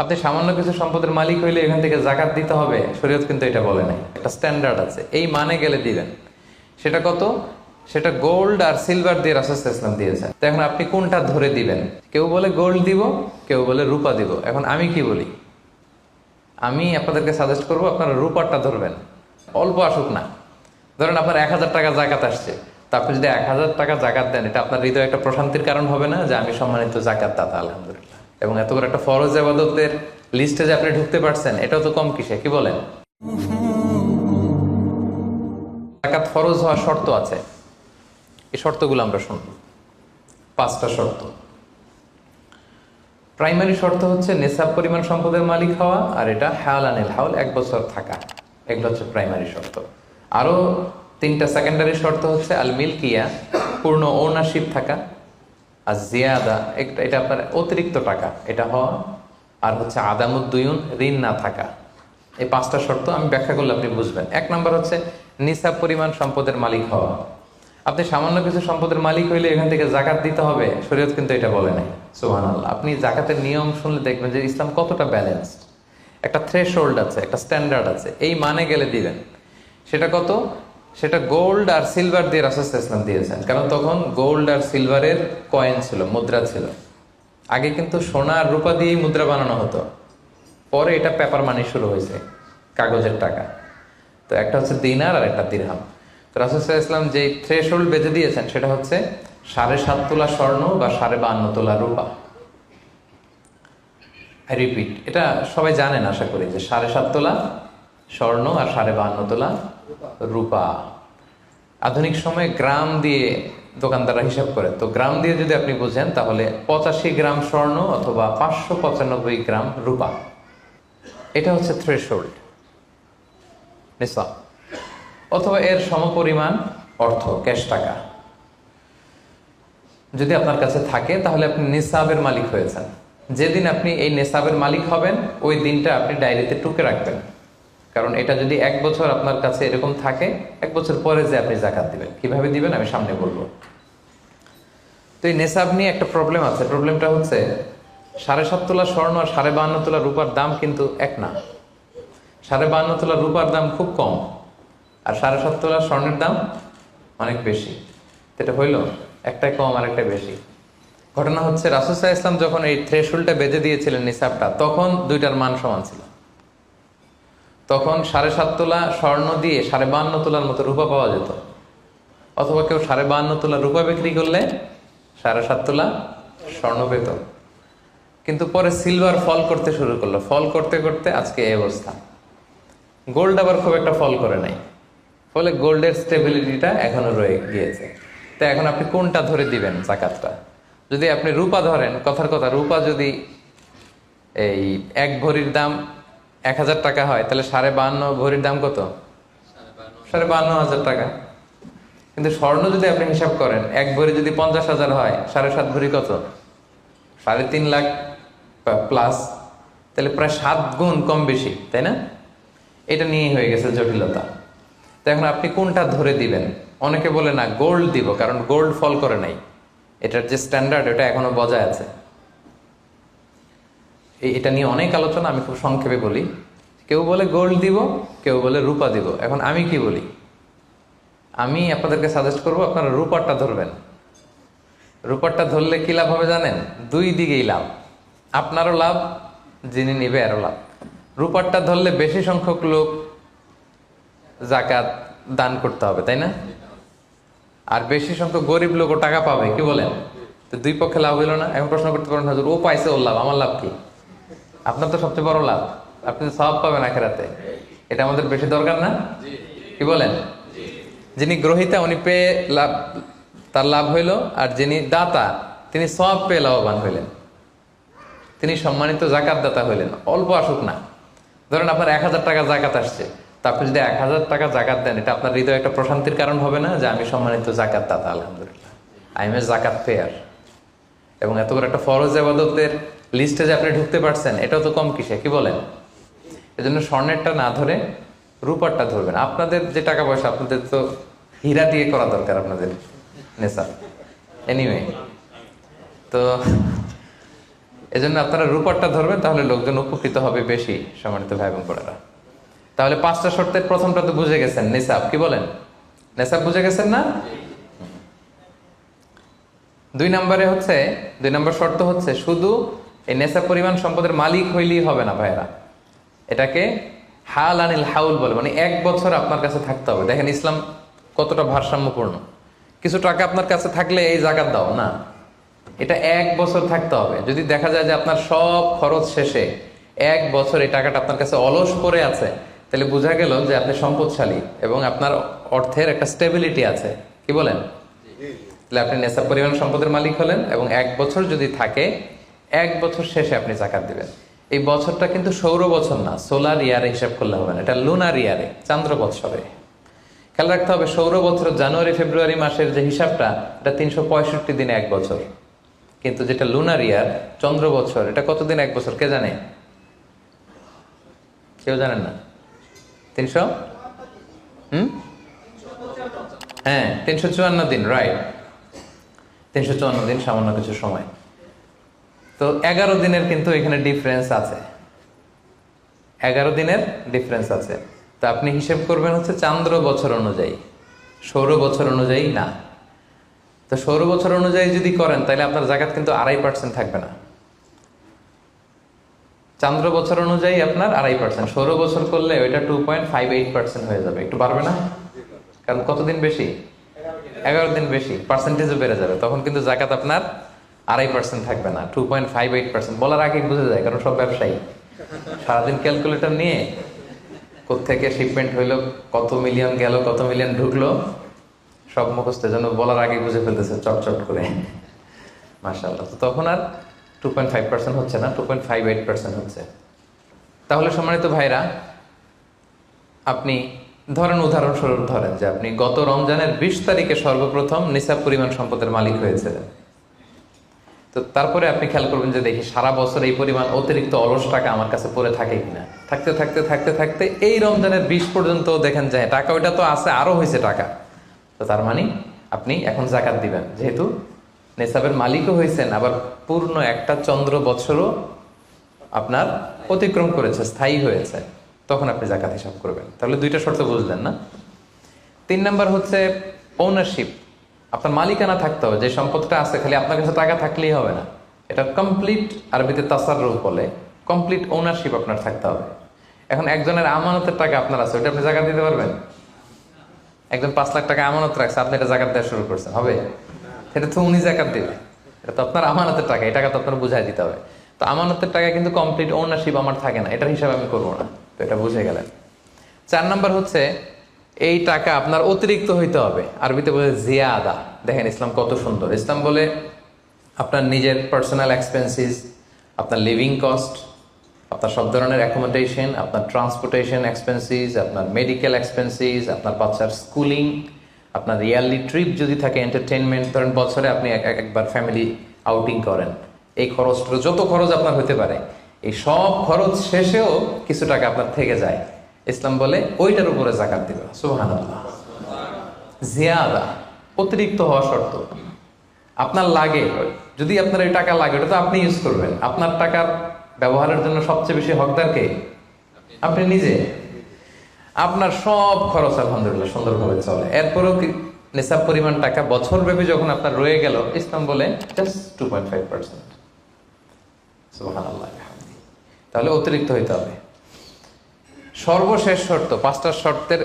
আপনি সামান্য কিছু সম্পদের মালিক হইলে এখান থেকে জাকাত দিতে হবে, শরীয়ত কিন্তু এটা বলে নাই। একটা স্ট্যান্ডার্ড আছে, এই মানে গেলে দিবেন। সেটা কত? সেটা গোল্ড আর সিলভার দিয়ে রাসূল সাল্লাল্লাহু আলাইহি ওয়াসাল্লাম দিয়েছেন। তো এখন আপনি কোনটা ধরে দিবেন? কেউ বলে গোল্ড দিব, কেউ বলে রূপা দিব। এখন আমি কি বলি? আমি আপনাদেরকে সাজেস্ট করবো আপনারা রূপারটা ধরবেন। অল্প আসুক না, ধরেন আপনার 1000 টাকা জাকাত আসছে, তা আপনি যদি 1000 টাকা জাকাত দেন, এটা আপনার হৃদয়ে একটা প্রশান্তির কারণ হবে না যে আমি সম্মানিত জাকাত দাতা, আলহামদুলিল্লাহ। এবং এত বড় একটা ফরজ ইবাদতের লিস্টে যে আপনি ঢুকতে পারছেন, এটাও তো কম কিসে, কি বলেন? জাকাত ফরজ হওয়ার শর্ত আছে, এই শর্তগুলো আমরা শুনব। 5টা শর্ত। প্রাইমারি শর্ত হচ্ছে নেসাব পরিমাণ সম্পদের মালিক হওয়া, আর এটা হাওলানিল হাওল, 1 বছর থাকা। এগুলো হচ্ছে প্রাইমারি শর্ত। আরো 3টা সেকেন্ডারি শর্ত হচ্ছে আল মিলকিয়া, পূর্ণ ওনারশিপ থাকা, আর জিয়াদা, এটা আপনার অতিরিক্ত টাকা এটা হওয়া, আর হচ্ছে আদামুদ্দুয়ুন, ঋণ না থাকা। এই 5টা শর্ত আমি ব্যাখ্যা করলে আপনি বুঝবেন। 1 নম্বর হচ্ছে নিসাব পরিমাণ সম্পদের মালিক হওয়া। আপনি সামান্য কিছু সম্পদের মালিক হইলে এখান থেকে জাকাত দিতে হবে, শরীয়ত কিন্তু এটা বলে নাই। সুবহানাল্লাহ। আপনি জাকাতের নিয়ম শুনলে দেখবেন যে ইসলাম কতটা ব্যালেন্সড। একটা থ্রেশহোল্ড আছে, একটা স্ট্যান্ডার্ড আছে, এই মানে গেলে দিবেন। সেটা কত? সেটা গোল্ড আর সিলভার দিয়ে রাসূল সাল্লাল্লাহু আলাইহি ওয়াসাল্লাম দিয়েছেন। কারণ তখন গোল্ড আর সিলভারের কয়েন ছিল, মুদ্রা ছিল। আগে কিন্তু সোনা আর রূপা দিয়েই মুদ্রা বানানো হতো, পরে এটা পেপার মানি শুরু হয়েছে, কাগজের টাকা। তো একটা হচ্ছে দিনার আর একটা দিরহাম। তো রাসূল সাল্লাল্লাহু আলাইহি ওয়াসাল্লাম যে থ্রেশহোল্ড বেঁধে দিয়েছেন সেটা হচ্ছে 7.5 তোলা স্বর্ণ বা 52.5 তোলা রূপা। আই রিপিট, এটা সবাই জানেন আশা করি, যে 7.5 তোলা স্বর্ণ আর 52.5 তোলা রূপা। আধুনিক সময়ে গ্রাম দিয়ে দোকানদাররা হিসাব করে, তো গ্রাম দিয়ে যদি আপনি বুঝেন তাহলে 85 গ্রাম স্বর্ণ অথবা 595 গ্রাম রূপা, এটা হচ্ছে থ্রেশহোল্ড নিসাব, অথবা এর সমপরিমাণ অর্থ, ক্যাশ টাকা যদি আপনার কাছে থাকে, তাহলে আপনি নিসাবের মালিক হয়েছেন। যেদিন আপনি এই নিসাবের মালিক হবেন, ওই দিনটা আপনি ডায়েরিতে টুকে রাখবেন। কারণ এটা যদি 1 বছর আপনার কাছে এরকম থাকে, 1 বছর পরে যে আপনি জাকাত দিবেন, কিভাবে দিবেন আমি সামনে বলবো। তো এই নেসাব নিয়ে একটা প্রবলেম আছে। প্রবলেমটা হচ্ছে 7.5 তোলা স্বর্ণ আর 52.5 তোলা রূপার দাম কিন্তু এক না। 52.5 তোলা রূপার দাম খুব কম, আর 7.5 তোলা স্বর্ণের দাম অনেক বেশি। এটা হইল একটাই কম আর একটা বেশি। ঘটনা হচ্ছে রাসূল সাল্লাল্লাহু আলাইহি ওয়াসাল্লাম যখন এই থ্রেশহোল্ডটা বেঁধে দিয়েছিলেন নিসাবটা, তখন দুইটার মান সমান ছিল। তখন 7.5 তোলা স্বর্ণ দিয়ে 52.5 তোলার মতো রূপা পাওয়া যেত, অথবা কেউ 52.5 তোলা রূপা বিক্রি করলে 7.5 তোলা স্বর্ণ পেত। কিন্তু পরে সিলভার ফল করতে শুরু করলো, ফল করতে করতে আজকে এই অবস্থা। গোল্ড আবার খুব একটা ফল করে নাই, ফলে গোল্ডের স্টেবিলিটিটা এখনো রয়ে গিয়েছে। তো এখন আপনি কোনটা ধরে দিবেন জাকাতটা? যদি আপনি রূপা ধরেন, কথার কথা, রূপা যদি এই 1 ভরির দাম 1000 টাকা হয়, তাহলে 52.5 ভরির দাম কত? 52,500 টাকা। কিন্তু স্বর্ণ যদি আপনি হিসাব করেন, 1 ভরি যদি 50,000 হয়, 7.5 ভরি কত? 3.5 লাখ প্লাস, তাহলে প্রায় 7 গুণ কম বেশি, তাই না? এটা নিয়েই হয়ে গেছে জটিলতা। তো এখন আপনি কোনটা ধরে দিবেন? অনেকে বলে না গোল্ড দিব, কারণ গোল্ড ফল করে নাই, এটার যে স্ট্যান্ডার্ড এটা এখনো বজায় আছে। এটা নিয়ে অনেক আলোচনা, আমি খুব সংক্ষেপে বলি। কেউ বলে গোল্ড দিব, কেউ বলে রূপা দিব। এখন আমি কি বলি? আমি আপনাদেরকে সাজেস্ট করবো আপনারা রূপারটা ধরবেন। রূপারটা ধরলে কি লাভ হবে জানেন? 2 দিকেই লাভ, আপনারও লাভ, যিনি নিবে আরও লাভ। রূপারটা ধরলে বেশি সংখ্যক লোক জাকাত দান করতে হবে, তাই না? আর বেশি সংখ্যক গরিব লোকও টাকা পাবে, কি বলেন? তো 2 পক্ষে লাভ হইল না। এখন প্রশ্ন করতে পারেন, হুজুর ও পাইছে, ওর লাভ, আমার লাভ কি? আপনার তো সবচেয়ে বড় লাভ, আপনি তো সওয়াব পাবেন আখিরাতে। এটা আমাদের বেশি দরকার না, কি বলেন? যিনি গ্রহীতা উনি পেয়ে লাভ, তার লাভ হইল, আর যিনি দাতা তিনি সওয়াব পেয়ে লাভবান হইলেন, তিনি সম্মানিত জাকাত দাতা হইলেন। অল্প আসুক না, ধরেন আপনার 1000 টাকা জাকাত আসছে, তা আপনি যদি 1000 টাকা জাকাত দেন, এটা আপনার হৃদয়ে একটা প্রশান্তির কারণ হবে না যে আমি সম্মানিত জাকাত দাতা, আলহামদুলিল্লাহ, আই এম এ জাকাত পেয়ার। এবং এত বড় একটা ফরজ ইবাদতের লিস্টে যে আপনি ঢুকতে পারছেন, এটাও তো কম কিসে, কি বলেন? এজন্য স্বর্ণেরটা না ধরে রূপারটা ধরবেন। আপনাদের যে টাকা পয়সা, আপনাদের তো হীরা দিয়ে করা দরকার আপনাদের নেশা। এনিওয়ে, তো এজন্য আপনারা রূপারটা ধরবেন, তাহলে লোকজন উপকৃত হবে বেশি, সম্মানিত ভাই এবং বোনেরা। তাহলে 5টা শর্তের প্রথমটা তো বুঝে গেছেন, নিসাব। কি বলেন? নিসাব বুঝে গেছেন না? 2 নম্বর শর্ত হচ্ছে শুধু এই নেশাব পরিমাণ সম্পদের মালিক হইলেই হবে না ভাইরা, এটাকে হাল আনিল হাউল বলে, মানে 1 বছর আপনার কাছে থাকতে হবে। দেখেন ইসলাম কতটা ভারসাম্যপূর্ণ। কিছু টাকা আপনার কাছে থাকলে এই জাকাত দাও না, এটা 1 বছর থাকতে হবে। যদি দেখা যায় যে আপনার সব খরচ শেষে 1 বছর এই টাকাটা আপনার কাছে অলস পড়ে আছে, তাহলে বোঝা গেল যে আপনি সম্পদশালী এবং আপনার অর্থের একটা স্টেবিলিটি আছে। কি বলেন? তাহলে আপনি নেশাব পরিমাণ সম্পদের মালিক হলেন এবং 1 বছর যদি থাকে, 1 বছর শেষে আপনি জাকাত দিবেন। এই বছরটা কিন্তু সৌর বছর না, সোলার ইয়ারে হিসাব করলে হবে না, এটা লুনার ইয়ারে, চান্দ্র বৎসরে। খেয়াল রাখতে হবে, সৌর বছর জানুয়ারি ফেব্রুয়ারি মাসের যে হিসাবটা, এটা 365 দিনে 1 বছর। কিন্তু যেটা লুনার ইয়ার, চন্দ্র বছর, এটা কতদিন 1 বছর কে জানে? কেউ জানেন না? 300 হ্যাঁ 354 দিন, রাইট। 354 দিন, সামান্য কিছু সময়। তো 11 দিনের কিন্তু এখানে ডিফারেন্স আছে, 11 দিনের ডিফারেন্স আছে। তো আপনি হিসেব করবেন হচ্ছে চান্দ্র বছর অনুযায়ী, সৌর বছর অনুযায়ী না। তো সৌর বছর অনুযায়ী যদি করেন তাহলে আপনার জাকাত কিন্তু 2.5% থাকবে না। চান্দ্র বছর অনুযায়ী আপনার 2.5%, সৌর বছর করলে ওইটা 2.58% হয়ে যাবে। একটু বাড়বে না? কারণ কতদিন বেশি? 11 দিন বেশি, পার্সেন্টেজও বেড়ে যাবে। তখন কিন্তু জাকাত আপনার 2.5% থাকবে না, 2.58%। বলার আগে বুঝে যায়, কারণ সব ব্যবসায়ী সারাদিন ক্যালকুলেটর নিয়ে কোত্থেকে শিপমেন্ট হইলো, কত মিলিয়ন গেল, কত মিলিয়ন ঢুকলো, সব মুখস্থ, যেন বলার আগে বুঝে ফেলতেছে চটচট করে, মাশাআল্লাহ। তো তখন আর 2.5% হচ্ছে না, 2.58% হচ্ছে। তাহলে সম্মানিত ভাইরা, আপনি ধরেন, উদাহরণস্বরূপ ধরেন যে আপনি গত রমজানের 20 তারিখে সর্বপ্রথম নিসাব পরিমাণ সম্পদের মালিক হয়েছিলেন। তো তারপরে আপনি খেয়াল করবেন যে দেখি সারা বছর এই পরিমাণ অতিরিক্ত অলস টাকা আমার কাছে পড়ে থাকে কিনা। থাকতে থাকতে থাকতে থাকতে এই রমজানের 20 পর্যন্ত দেখেন যে টাকা ওইটা তো আছে, আরো হয়েছে টাকা। তো তার মানে আপনি এখন জাকাত দিবেন, যেহেতু নেসাবের মালিকও হয়েছেন, আবার পূর্ণ একটা চন্দ্র বছরও আপনার অতিক্রম করেছে, স্থায়ী হয়েছে, তখন আপনি জাকাত হিসাব করবেন। তাহলে 2টা শর্ত বুঝলেন না? 3 নাম্বার হচ্ছে ওনারশিপ। আপনার মালিকানা থাকতে হবে, যে সম্পদটা আছে খালি আপনার কাছে টাকা থাকলেই হবে না, এটা কমপ্লিট, আরবিতে তাসাররুফ বলে, কমপ্লিট ওনারশিপ আপনার থাকতে হবে। এখন একজনের আমানতের টাকা আপনার আছে, ওটা আপনি জাকাত দিতে পারবেন? একজন 5 লাখ টাকা আমানত রাখছে, আপনি এটা জাকাত দেওয়া শুরু করছেন, হবে? সেটা তো উনি জাকাত দিবে, এটা তো আপনার আমানতের টাকা, এই টাকা তো আপনার বুঝাই দিতে হবে। তো আমানতের টাকা কিন্তু কমপ্লিট ওনারশিপ আমার থাকে না, এটার হিসাব আমি করবো না। তো এটা বুঝে গেলেন। 4 নাম্বার হচ্ছে এই টাকা আপনার অতিরিক্ত হইতে হবে, আরবিতে বলে জিয়াদা। দেখেন ইসলাম কত সুন্দর। ইসলাম বলে আপনার নিজের পার্সোনাল এক্সপেন্সিস, আপনার লিভিং কস্ট, আপনার সব ধরনের অ্যাকোমোডেশন, আপনার ট্রান্সপোর্টেশন এক্সপেন্সিস, আপনার মেডিকেল এক্সপেন্সিস, আপনার বাচ্চার স্কুলিং, আপনার ইয়ারলি ট্রিপ যদি থাকে, এন্টারটেনমেন্ট, ধরেন বছরে আপনি একবার ফ্যামিলি আউটিং করেন, এই খরচটা, যত খরচ আপনার হতে পারে, এই সব খরচ শেষেও কিছু টাকা আপনার থেকে যায়, ইসলাম বলে ওইটার উপরে জাকাত দিবে। সুবহানাল্লাহ। জিয়াদা, অতিরিক্ত হওয়া শর্ত। আপনার লাগে, যদি আপনার এই টাকা লাগে, ওটা তো আপনি ইউজ করবেন। আপনার টাকার ব্যবহারের জন্য সবচেয়ে বেশি হকদার কে? আপনি নিজে। আপনার সব খরচ আলহামদুলিল্লাহ সুন্দরভাবে চলে, এরপরেও নিসাব পরিমাণ টাকা বছর ব্যাপী যখন আপনার রয়ে গেল, ইসলাম বলে জাস্ট 2.5%। সুবহানাল্লাহ। তাহলে অতিরিক্ত হইতে হবে। সর্বশেষ শর্ত, 5টা শর্তের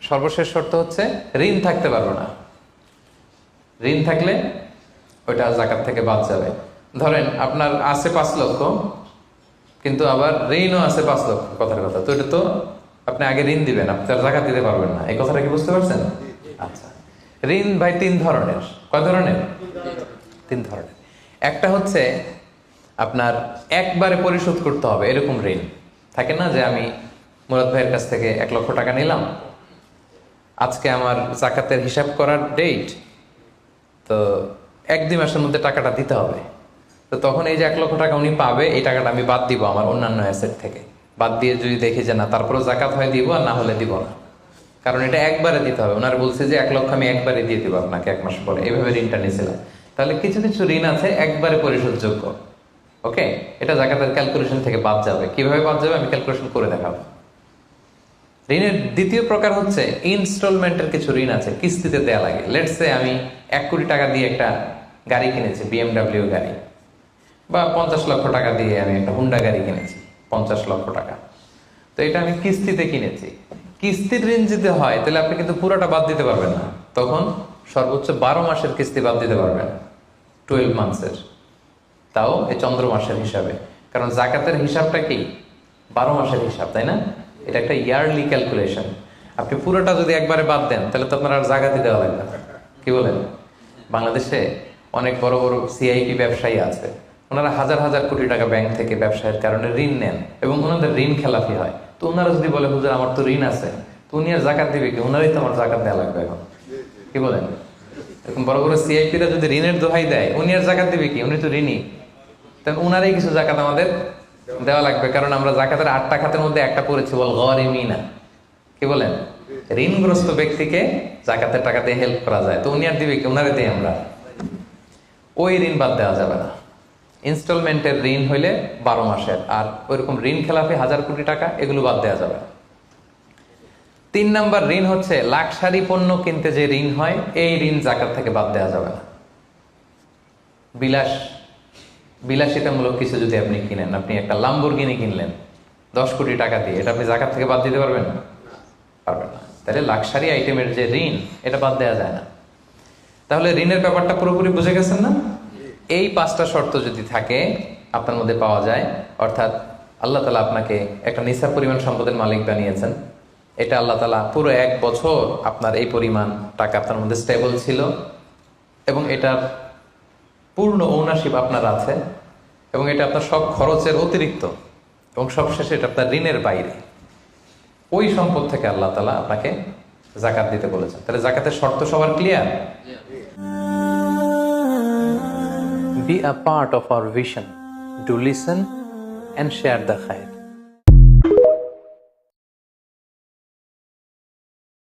সর্বশেষ শর্ত হচ্ছে ঋণ থাকতে পারবে না। ঋণ থাকলে ওইটা জাকাত থেকে বাদ যাবে। ধরেন আপনার আছে 5 লক্ষ, কিন্তু আবার ঋণও আছে 5 লক্ষ, কথার কথা। তো এটা তো আপনি আগে ঋণ দিবেন, আপনি তার জাকাত দিতে পারবেন না। এই কথাটা কি বুঝতে পারছেন? আচ্ছা, ঋণ ভাই 3 ধরনের। কয় ধরনের? 3 ধরনের। একটা হচ্ছে আপনার একবারে পরিশোধ করতে হবে, এরকম ঋণ থাকে না, যে আমি মুরাদ ভাইয়ের কাছ থেকে 1 লক্ষ টাকা নিলাম, আজকে আমার জাকাতের হিসাব করার ডেট, তো 1-2 মাসের মধ্যে টাকাটা দিতে হবে। তো তখন এই যে 1 লক্ষ টাকা উনি পাবে, এই টাকাটা আমি বাদ দিব আমার অন্যান্য অ্যাসেট থেকে। বাদ দিয়ে যদি দেখি যে না, তারপরেও জাকাত হয় দিব, আর না হলে দিব না, কারণ এটা একবারে দিতে হবে। ওনার বলছে যে 1 লক্ষ আমি একবারে দিয়ে দিব আপনাকে 1 মাস পরে, এইভাবে ঋণটা নিয়েছিলাম। তাহলে কিছু কিছু ঋণ আছে একবারে পরিশোধযোগ্য, ওকে, এটা জাকাতের ক্যালকুলেশন থেকে বাদ যাবে। কিভাবে বাদ যাবে আমি ক্যালকুলেশন করে দেখাবো। ঋণের দ্বিতীয় প্রকার হচ্ছে ইনস্টলমেন্টের কিছু ঋণ আছে, কিস্তিতে দেয়া লাগে। লেটস সে আমি 1 কোটি টাকা দিয়ে একটা গাড়ি কিনেছি, BMW গাড়ি, বা 50 লক্ষ টাকা দিয়ে আমি একটা হুন্ডা গাড়ি কিনেছি 50 লক্ষ টাকা। তো এটা আমি কিস্তিতে কিনেছি। কিস্তির ঋণ যদি হয় তাহলে আপনি কিন্তু পুরোটা বাদ দিতে পারবেন না, তখন সর্বোচ্চ 12 মাসের কিস্তি বাদ দিতে পারবেন, 12 মান্থসের, তাও এই চন্দ্র মাসের হিসাবে। কারণ জাকাতের হিসাবটা কি 12 মাসের হিসাব, তাই না? এটা একটা ইয়ারলি ক্যালকুলেশন। আপনি পুরোটা যদি একবারে বাদ দেন তাহলে তো আপনার আর জাকাতই দেওয়া লাগবে না। কি বলেন? বাংলাদেশে অনেক বড় বড় সিআইপি ব্যবসায়ী আছে, ওনারা হাজার হাজার কোটি টাকা ব্যাংক থেকে ব্যবসায়ের কারণে ঋণ নেন এবং ওনাদের ঋণ খেলাপি হয়। তো ওনারা যদি বলে হুজুর আমার তো ঋণ আছে, তো উনি আর জাকাত দিবে কি? ওনারই তো আমার জাকাত দেওয়া লাগবে এখন। কি বলেন? এরকম বড় বড় সিআইপিরা যদি ঋণের দোহাই দেয়, উনি আর জাকাত দিবে কি? উনি তো ঋণী। তাহলে উনারই কিছু জাকাত আমাদের দেওয়া লাগবে, কারণ আমরা জাকাতের 8টা খাতের মধ্যে একটা পড়েছি, বল গরিমিনা। কি বলেন? ঋণগ্রস্ত ব্যক্তিকে জাকাতের টাকা দিয়ে হেল্প করা যায়, তো উনি আর দিবে কি? উনারে দিই আমরা। ওই ঋণ বাদ দেওয়া যাবে না। ইনস্টলমেন্টের ঋণ হইলে 12 মাসের, আর ওইরকম ঋণ খেলাপি 1000 কোটি টাকা, এগুলো বাদ দেওয়া যাবে। 3 নাম্বার ঋণ হচ্ছে লাক্সারি পণ্য কিনতে যে ঋণ হয়, এই ঋণ জাকাত থেকে বাদ দেওয়া যাবে না। বিলাসিতামূলক কিছু যদি আপনি কিনেন, আপনি একটা লাম্বরগিনি কিনলেন 10 কোটি টাকা দিয়ে, এটা আপনি জাকাত থেকে বাদ দিতে পারবেন? পারবেন না। তাহলে লাক্সারি আইটেমের যে ঋণ, এটা বাদ দেওয়া যায় না। তাহলে ঋণের ব্যাপারটা পুরোপুরি বুঝে গেছেন না? এই 5টা শর্ত যদি থাকে আপনার মধ্যে পাওয়া যায়, অর্থাৎ আল্লাহ তাআলা আপনাকে একটা নিসাব পরিমাণ সম্পদের মালিক বানিয়েছেন, এটা আল্লাহ তাআলা পুরো 1 বছর আপনার এই পরিমাণ টাকা আপনার মধ্যে স্টেবল ছিল এবং এটার পূর্ণ ওনারশিপ আপনার আছে, এবং এটা আপনার সব খরচের অতিরিক্ত, এবং সবশেষে এটা আপনার ঋণের বাইরে। ওই সম্পদ থেকে আল্লাহ তাআলা আপনাকে জাকাত দিতে বলেছেন। তাহলে জাকাতের শর্ত সবার clear? Be a part of our vision. Do listen and share the khair.